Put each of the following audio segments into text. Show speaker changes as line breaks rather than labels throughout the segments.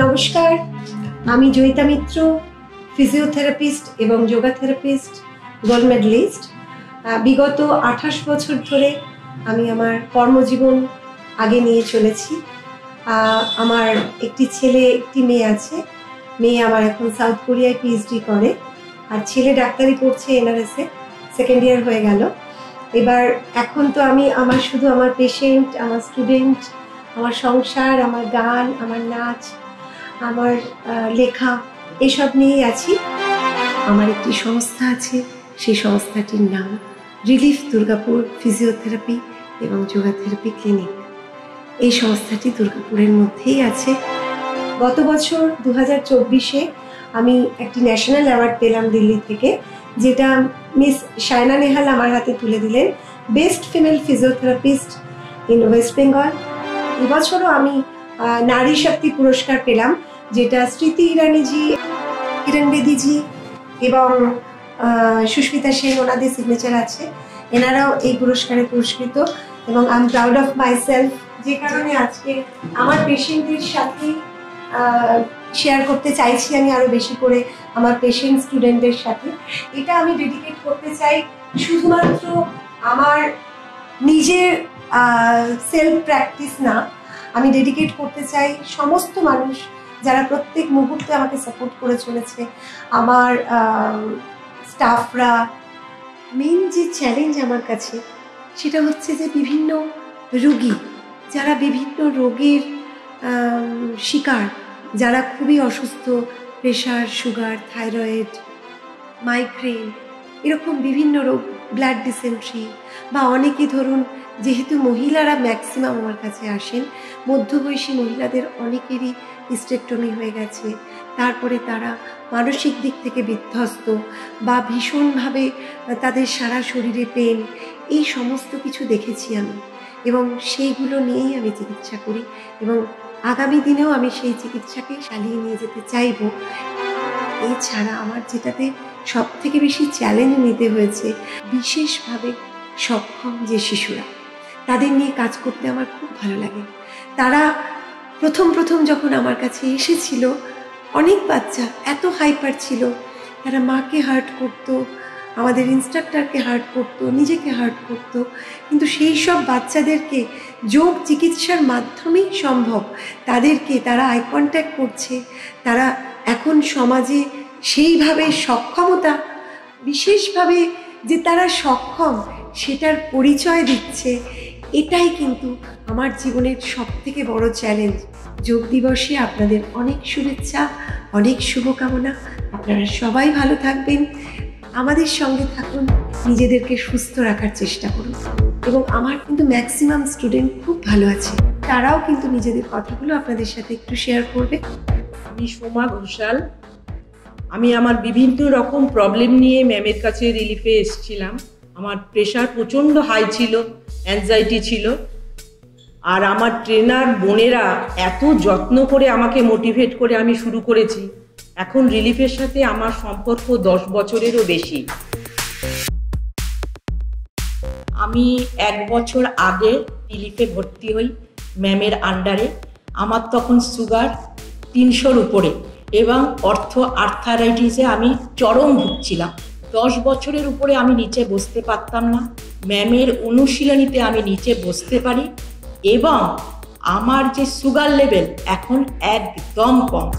নমস্কার, আমি জয়িতা মিত্র, ফিজিওথেরাপিস্ট এবং যোগা থেরাপিস্ট, গোল্ড মেডেলিস্ট। বিগত 28 বছর ধরে আমি আমার কর্মজীবন আগে নিয়ে চলেছি। আমার একটি ছেলে একটি মেয়ে আছে। মেয়ে আমার এখন সাউথ কোরিয়ায় পিএইচডি করে, আর ছেলে ডাক্তারি করছে এনআরএসে, সেকেন্ড ইয়ার হয়ে গেল। এখন তো আমি শুধু আমার পেশেন্ট, আমার স্টুডেন্ট, আমার সংসার, আমার গান, আমার নাচ, আমার লেখা এসব নিয়েই আছি। আমার একটি সংস্থা আছে, সেই সংস্থাটির নাম রিলিফ দুর্গাপুর ফিজিওথেরাপি এবং যোগা থেরাপি ক্লিনিক। এই সংস্থাটি দুর্গাপুরের মধ্যেই আছে। গত বছর 2024-এ আমি একটি ন্যাশনাল অ্যাওয়ার্ড পেলাম দিল্লি থেকে, যেটা মিস সায়না নেহাল আমার হাতে তুলে দিলেন, best female physiotherapist in West Bengal. এবছরও আমি নারী শক্তি পুরস্কার পেলাম, যেটা স্মৃতি ইরানিজি, কিরণ বেদিজি এবং সুস্মিতা সেন, ওনাদের সিগনেচার আছে। এনারাও এই পুরস্কারে পুরস্কৃত এবং I am proud of my self, যে কারণে আজকে আমার পেশেন্টদের সাথে শেয়ার করতে চাইছি আমি আরও বেশি করে আমার পেশেন্ট স্টুডেন্টদের সাথে। এটা আমি ডেডিকেট করতে চাই শুধুমাত্র আমার নিজের সেলফ প্র্যাকটিস না, আমি ডেডিকেট করতে চাই সমস্ত মানুষ যারা প্রত্যেক মুহূর্তে আমাকে সাপোর্ট করে চলেছে, আমার স্টাফরা। মেইন যে চ্যালেঞ্জ আমার কাছে সেটা হচ্ছে যে বিভিন্ন রোগী যারা বিভিন্ন রোগের শিকার, যারা খুবই অসুস্থ, প্রেশার, সুগার, থাইরয়েড, মাইগ্রেন, এরকম বিভিন্ন রোগ, ব্লাড ডিসেন্ট্রি, বা অনেকে ধরুন, যেহেতু মহিলারা ম্যাক্সিমাম আমার কাছে আসেন, মধ্যবয়সী মহিলাদের অনেকেরই হিস্টেক্টমি হয়ে গেছে, তারপরে তারা মানসিক দিক থেকে বিধ্বস্ত বা ভীষণভাবে তাদের সারা শরীরে পেন, এই সমস্ত কিছু দেখেছি আমি, এবং সেইগুলো নিয়েই আমি চিকিৎসা করি এবং আগামী দিনেও আমি সেই চিকিৎসাকে চালিয়ে নিয়ে যেতে চাইব। এছাড়া আমার যেটাতে সব থেকে বেশি চ্যালেঞ্জ নিতে হয়েছে, বিশেষভাবে সক্ষম যে শিশুরা, তাদের নিয়ে কাজ করতে আমার খুব ভালো লাগে। তারা প্রথম যখন আমার কাছে এসেছিল, অনেক বাচ্চা এত হাইপার ছিল, তারা মাকে হার্ট করতো, আমাদের ইনস্ট্রাক্টরকে হার্ট করতো, নিজেকে হার্ট করতো, কিন্তু সেই সব বাচ্চাদেরকে যোগ চিকিৎসার মাধ্যমেই সম্ভব। তারা আই কন্ট্যাক্ট করছে, তারা এখন সমাজে সেইভাবে সক্ষমতা, বিশেষভাবে যে তারা সক্ষম, সেটার পরিচয় দিচ্ছে। এটাই কিন্তু আমার জীবনের সবথেকে বড় চ্যালেঞ্জ। যোগ দিবসে আপনাদের অনেক শুভেচ্ছা, অনেক শুভকামনা। আপনারা সবাই ভালো থাকবেন, আমাদের সঙ্গে থাকুন, নিজেদেরকে সুস্থ রাখার চেষ্টা করুন। এবং আমার কিন্তু ম্যাক্সিমাম স্টুডেন্ট খুব ভালো আছে, তারাও কিন্তু নিজেদের কথাগুলো আপনাদের সাথে একটু শেয়ার করবে।
আমি সোমা ঘোষাল। আমি আমার বিভিন্ন রকম প্রবলেম নিয়ে ম্যামের কাছে রিলিফে এসেছিলাম। আমার প্রেশার প্রচণ্ড হাই ছিল, অ্যাংজাইটি ছিল, আর আমার ট্রেনার বোনেরা এত যত্ন করে আমাকে মোটিভেট করে আমি শুরু করেছি। এখন রিলিফের সাথে আমার সম্পর্ক 10 বছরেরও বেশি। আমি 1 বছর আগে রিলিফে ভর্তি হই ম্যামের আন্ডারে। আমার তখন সুগার 300-র উপরে এবং আর্থারাইটিসে আমি চরম ভুগছিলাম। 10 বছরের উপরে আমি নিচে বসতে পারতাম না। ম্যামের অনুশীলনীতে আমি নিচে বসতে পারি এবং আমার যে সুগার লেভেল এখন একদম কম।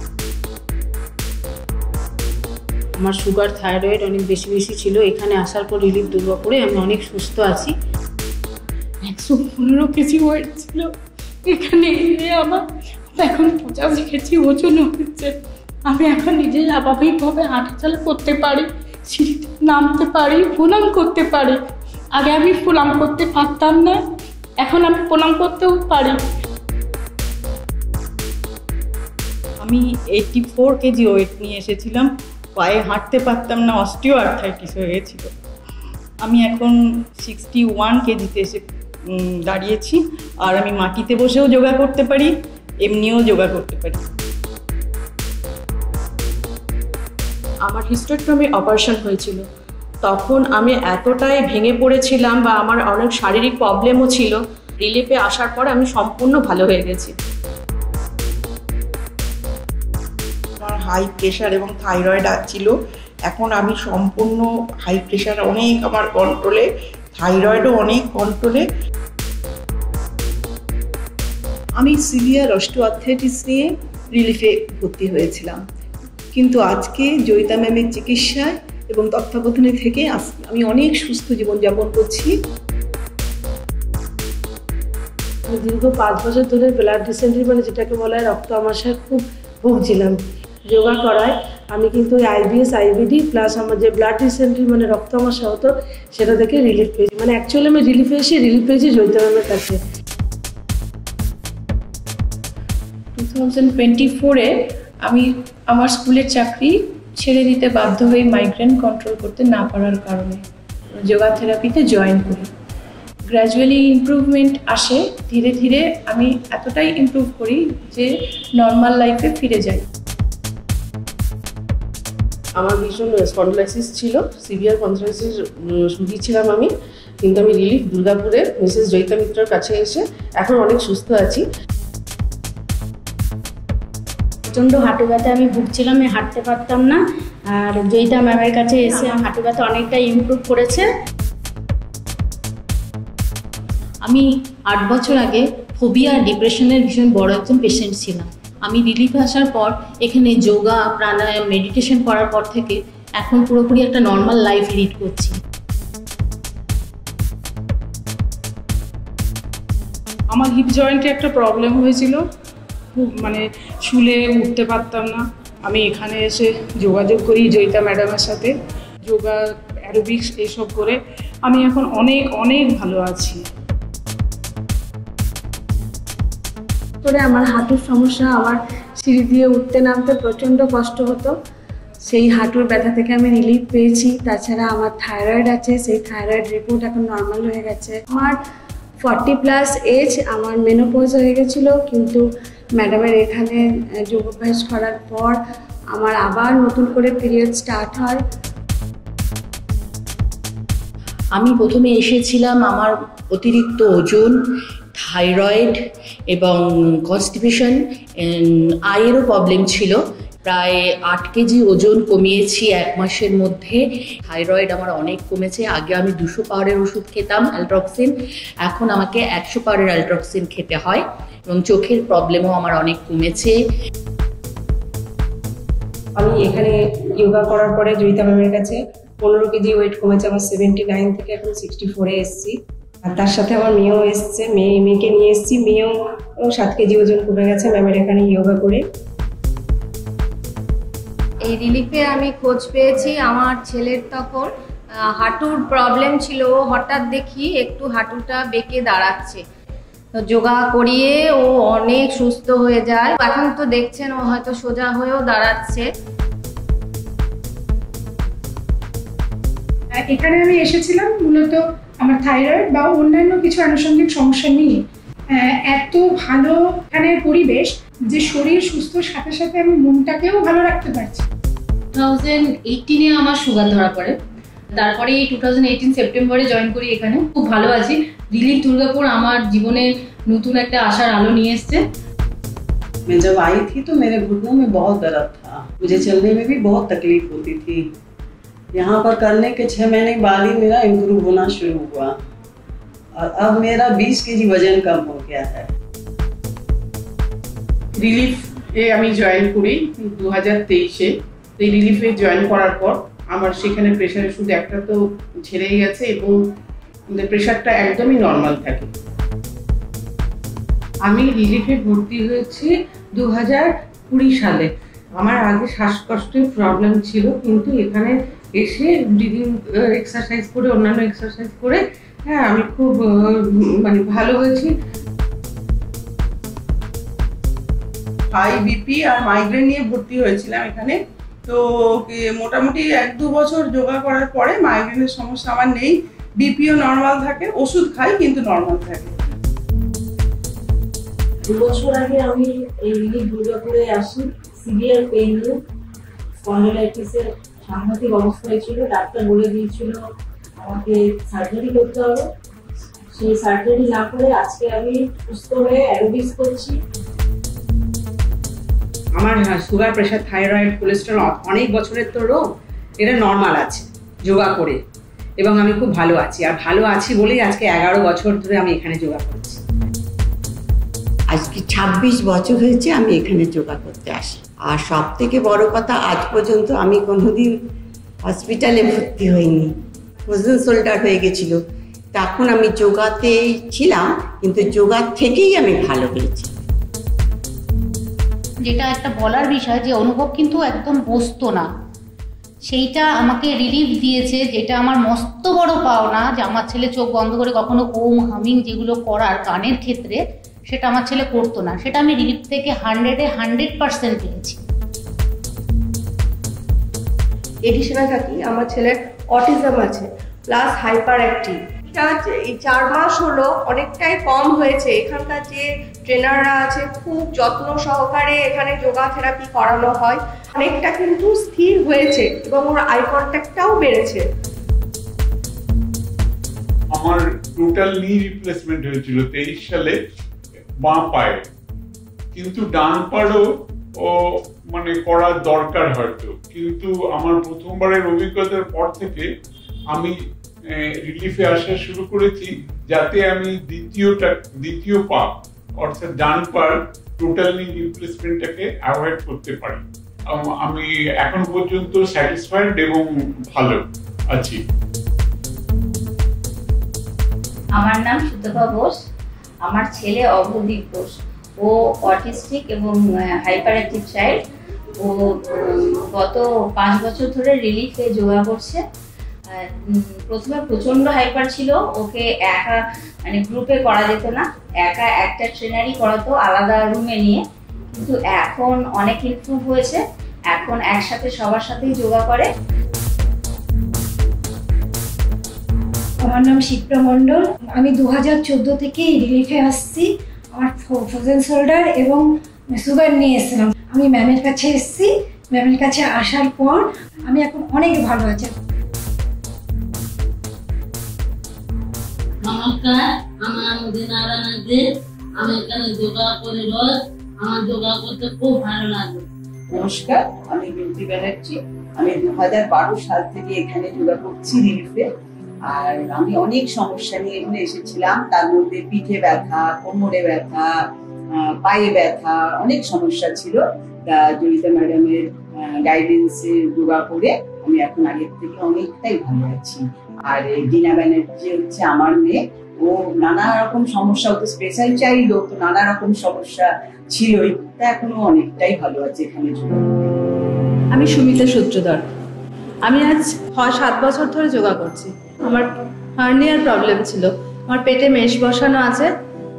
আমার সুগার, থাইরয়েড অনেক বেশি ছিল। এখানে আসার পর রিলিফ দুর্গাপুরে আমি অনেক সুস্থ আছি। 115 কেজি ওয়েট ছিল, এখানে এলে আমার এখন 85 কেজি ওজন হচ্ছে। আমি এখন নিজে স্বাভাবিকভাবে হাঁটাচলা করতে পারি, সিঁড়িতে নামতে পারি, প্রণাম করতে পারি। আগে আমি প্রণাম করতে পারতাম না, এখন আমি প্রণাম করতেও পারি।
আমি 84 কেজি ওয়েট নিয়ে এসেছিলাম, পায়ে হাঁটতে পারতাম না, অস্টিও আর্থাইটিস হয়ে গেছিল। আমি এখন 61 কেজিতে এসে দাঁড়িয়েছি, আর আমি মাটিতে বসেও যোগা করতে পারি, এমনিও যোগা করতে পারি।
আমার হিস্টেক্টমি অপারেশন হয়েছিল, তখন আমি এতটাই ভেঙে পড়েছিলাম বা আমার অনেক শারীরিক প্রবলেমও ছিল। রিলিফে আসার পর আমি সম্পূর্ণ ভালো হয়ে গেছি।
হাই প্রেশার এবং থাইরয়েড ছিল। এখন আমি সম্পূর্ণ হাই প্রেশার অনেক আমার কন্ট্রোলে, থাইরয়েডও অনেক কন্ট্রোলে।
আমি সিভিয়ার অস্টিওআর্থ্রাইটিস নিয়ে রিলিফে ভর্তি হয়েছিলাম, কিন্তু আজকে জয়িতা ম্যামের চিকিৎসায় এবং তত্ত্বাবধানে থেকে আমি অনেক সুস্থ জীবনযাপন করছি।
দীর্ঘ 5 বছর ধরে ব্লাড ডিসেন্ট্রি মানে যেটাকে বলা হয় রক্ত আমাশায় খুব ভুগছিলাম। যোগা করায় আমি কিন্তু আইবিএস আইবিডি প্লাস আমার যে ব্লাড ডিসেন্ট্রি মানে রক্ত আমাশা হতো সেটা থেকে রিলিফ পেয়েছি। মানে অ্যাকচুয়ালি আমি রিলিফ পেয়েছি জয়িতা ম্যামের কাছে।
2024-এ আমি আমার স্কুলের চাকরি ছেড়ে দিতে বাধ্য হয়ে মাইগ্রেন কন্ট্রোল করতে না পারার কারণে যোগা থেরাপিতে জয়েন করি। গ্র্যাজুয়ালি ইমপ্রুভমেন্ট আসে, ধীরে ধীরে আমি এতটাই ইমপ্রুভ করি যে নর্মাল লাইফে ফিরে যাই।
আমার ভীষণ স্পন্ডলাইসিস ছিল, সিভিয়ার স্পন্ডলাইসিস রুগী ছিলাম আমি, কিন্তু আমি রিলিফ দুর্গাপুরে মিসেস জয়িতা মিত্রর কাছে এসে এখন অনেক সুস্থ আছি।
প্রচণ্ড হাঁটু ব্যথা আমি ভুগছিলাম, আমি হাঁটতে পারতাম না, আর জয়িতা ম্যামের কাছে এসে আমার হাঁটু ব্যথা অনেকটাই ইমপ্রুভ করেছে।
আমি 8 বছর আগে ফোবিয়া ডিপ্রেশনের ভীষণ বড় একজন পেশেন্ট ছিলাম। আমি রিলিফে আসার পর এখানে যোগা প্রাণায়াম মেডিটেশন করার পর থেকে এখন পুরোপুরি একটা নর্মাল লাইফ লিড করছি।
আমার হিপ জয়েন্টে একটা প্রবলেম হয়েছিল, খুব মানে শুলে উঠতে পারতাম না। আমি এখানে এসে যোগাযোগ করি জয়িতা ম্যাডামের সাথে, যোগা অ্যারোবিক্স এইসব করে আমি এখন অনেক অনেক ভালো আছি।
করে আমার হাঁটুর সমস্যা, আমার সিঁড়ি দিয়ে উঠতে নামতে প্রচণ্ড কষ্ট হতো, সেই হাঁটুর ব্যথা থেকে আমি রিলিফ পেয়েছি। তাছাড়া আমার থাইরয়েড আছে, সেই থাইরয়েড রিপোর্ট এখন নর্মাল হয়ে গেছে। আমার 40+ এজ, আমার মেনোপজ হয়ে গেছিলো, কিন্তু ম্যাডামের এখানে যোগাভ্যাস করার পর আমার আবার নতুন করে পিরিয়ড স্টার্ট হয়।
আমি প্রথমে এসেছিলাম আমার অতিরিক্ত ওজন, থাইরয়েড এবং কনস্টিপেশন, আয়েরও প্রবলেম ছিল। প্রায় 8 কেজি ওজন কমিয়েছি 1 মাসের মধ্যে। থাইরয়েড আমার অনেক কমেছে। আগে আমি 200 পাওয়ারের ওষুধ খেতাম অ্যালট্রক্সিন, এখন আমাকে 100 পাওয়ারের অ্যালট্রক্সিন খেতে হয়, এবং চোখের প্রবলেমও আমার অনেক কমেছে।
আমি এখানে যোগা করার পরে জয়িতা ম্যামের কাছে 15 কেজি ওয়েট কমেছে আমার, 79 থেকে এখন 64-এ এসেছি। আর তার সাথে আমার মেয়েও এসছে, মেয়েকে নিয়ে এসেছি, মেয়েও 7 কেজি ওজন কমে গেছে ম্যামের এখানে যোগা করে।
এই রিলিফে আমি খোঁজ পেয়েছি। আমার ছেলের তখন হাঁটুর প্রবলেম ছিল, হঠাৎ দেখি একটু হাঁটুটা বেঁকে দাঁড়াচ্ছে, তো যোগা করিয়ে ও অনেক সুস্থ হয়ে যায়। এখন তো দেখছেন ও হয়তো সোজা হয়েও দাঁড়াচ্ছে।
এখানে আমি এসেছিলাম মূলত আমার থাইরয়েড বা অন্যান্য কিছু আনুষঙ্গিক সমস্যা নিয়ে। এত ভালো এখানের পরিবেশ যে শরীর সুস্থর সাথে সাথে আমি মনটাকেও ভালো রাখতে পারছি।
2018-এ আমার সুগার ধরা পড়ে, তারপরে 2018 সেপ্টেম্বরে জয়েন করি এখানে। খুব ভালো আছি। রিলিফ দুর্গাপুর আমার জীবনে নতুন একটা আশার আলো নিয়ে এসছে।
मैं जब आई थी तो मेरे घुटनों में बहुत दर्द था, मुझे चलने में भी बहुत तकलीफ होती थी। यहाँ पर करने के 6 महीने बाद ही मेरा इम्प्रूव होना शुरू हुआ, और अब मेरा 20 केजी वजन कम हो गया है।
রিলিফে আমি জয়েন করি 2023-এ। এই রিলিফে জয়েন করার পর আমার সেখানে প্রেশারের ওষুধ একটা তো ছেড়েই গেছে, এবং প্রেশারটা একদমই নর্মাল থাকে।
আমি রিলিফে ভর্তি হয়েছি 2020 সালে। আমার আগে শ্বাসকষ্টের প্রবলেম ছিল, কিন্তু এখানে এসে ব্রিদিং এক্সারসাইজ করে, অন্যান্য এক্সারসাইজ করে আমি খুব মানে ভালো হয়েছি।
হাই বিপি আর মাইগ্রেন নিয়ে ভর্তি হয়েছিলাম এখানে। তো মোটামুটি 1-2 বছর যোগা করার পরে মাইগ্রেনের সমস্যা আমার নেই, বিপিও নর্মাল থাকে, ওষুধ খাই কিন্তু নর্মাল থাকে।
2 বছর আগে আমি এই রিলিফ দুর্গাপুরে আসি সিভিয়ার পেইন নিয়ে। স্পন্ডলাইটিসের সাংঘাতিক অবস্থায় ছিল, ডাক্তার বলে দিয়েছিল আমাকে সার্জারি করতে হবে। সেই সার্জারি না করে আজকে আমি সুস্থ হয়ে অ্যারোবিক্স করছি।
আমার সুগার, প্রেশার, থাইরয়েড, কোলেস্টেরল অনেক বছরের তো রোগ, এটা নর্মাল আছে যোগা করে, এবং আমি খুব ভালো আছি। আর ভালো আছি বলেই আজকে 11 বছর ধরে আমি এখানে যোগা করছি।
আজকে 26 বছর হয়েছে আমি এখানে যোগা করতে আসি। আর সব থেকে বড় কথা, আজ পর্যন্ত আমি কোনোদিন হসপিটালে ভর্তি হইনি। ফ্রোজেন শোল্ডার হয়ে গেছিল, তখন আমি যোগাতেই ছিলাম, কিন্তু যোগার থেকেই আমি ভালো হয়েছি।
যেটা একটা বলার বিষয় যে অনুভব কিন্তু একদম বসতো না, সেইটা আমাকে রিলিফ দিয়েছে, যেটা আমার মস্ত বড় পাওনা যে আমার ছেলে চোখ বন্ধ করে কখনো ওম হামিং যেগুলো করার গানের ক্ষেত্রে, সেটা আমার ছেলে করতো না। সেটা আমি রিলিফ থেকে 100% পেয়েছি।
এডিশনে থাকি, আমার ছেলের অটিজম আছে প্লাস হাইপার অ্যাক্টিভ। এই 4 মাস হলো অনেকটাই কম হয়েছে। এখানকার যে ট্রেনাররা আছে খুব যত্ন সহকারে এখানে যোগা থেরাপি করানো হয়, অনেকটা কিন্তু স্থির হয়েছে এবং ওর আই কন্ট্যাক্টটাও বেড়েছে।
আমার টোটাল নি রিপ্লেসমেন্ট হয়েছিল 23 সালে বাঁ পায়ে, কিন্তু ডান পাড়ও মানে করার দরকার হয়তো, কিন্তু আমার প্রথমবারের অভিজ্ঞতার পর থেকে আমি রিলিফে আসা শুরু করেছি, যাতে আমি দ্বিতীয় পা অর্থাৎ ডান পার টোটাল নি রিপ্লেসমেন্টটাকে অ্যাভয়েড করতে পারি। আমি এখন পর্যন্ত স্যাটিসফাইড এবং ভালো আছি।
আমার নাম সুতপা বোস। আমার ছেলে অভ্রদীপ বোস, ও অটিস্টিক এবং হাইপার অ্যাক্টিভ চাইল্ড। ও গত 5 বছর ধরে রিলিফে যোগা করছে। প্রথমে প্রচন্ড হাইপার ছিল, ওকে একা মানে গ্রুপে করা যেত না, একা একটা ট্রেনারই করাতো আলাদা রুমে নিয়ে, কিন্তু এখন অনেক ইমপ্রুভ হয়েছে, এখন একসাথে সবার সাথেই যোগা করে।
আমার নাম শিপ্রা মণ্ডল। আমি 2014 থেকে রিলিফে আসছি। আমার ফ্রোজেন শোল্ডার এবং সুগার নিয়ে এসেছিলাম। আমি ম্যামের কাছে এসেছি, ম্যামের কাছে আসার পর আমি এখন অনেক ভালো আছি।
নমস্কার, আমার নারায়ণ আছে। আমি এখানে যোগা করি রোজ। আমার যোগা করতে খুব ভালো লাগে।
নমস্কার, আমি বিউটি ব্যানার্জি। আমি 2012 সাল থেকে এখানে যোগা করছি রিলিফে। আর আমি অনেক সমস্যা নিয়ে এখানে এসেছিলাম, তার মধ্যে পিঠে ব্যথা, কোমরে ব্যথা, পায়ে ব্যথা, অনেক সমস্যা ছিল। জয়িতা ম্যাডামের গাইডেন্সে যোগা করে আমি এখন আগের থেকে অনেকটাই ভালো আছি। আর ডিনা ব্যানার্জি হচ্ছে আমার মেয়ে, ও নানা রকম সমস্যা, ও তো স্পেশাল চাইল্ড, ও তো নানা রকম সমস্যা ছিলই, তা এখনো অনেকটাই ভালো আছে এখানে যোগা।
আমি সুমিতা সূত্রধর। আমি আজ 7 বছর ধরে যোগা করছি। আমার হার্নিয়ার প্রবলেম ছিল, আমার পেটে মেশ বসানো আছে,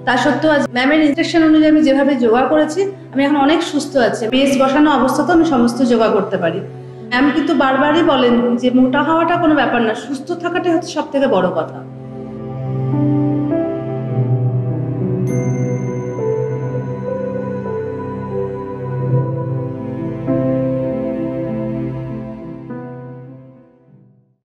তা সত্ত্বেও আজ ম্যামের ইনস্ট্রাকশন অনুযায়ী আমি যেভাবে যোগা করেছি, আমি এখন অনেক সুস্থ আছি। মেশ বসানো অবস্থাতেও আমি সমস্ত যোগা করতে পারি। ম্যাম কিন্তু বারবারই বলেন যে মোটা হওয়াটা কোনো ব্যাপার না, সুস্থ থাকাটাই হচ্ছে সব থেকে বড় কথা।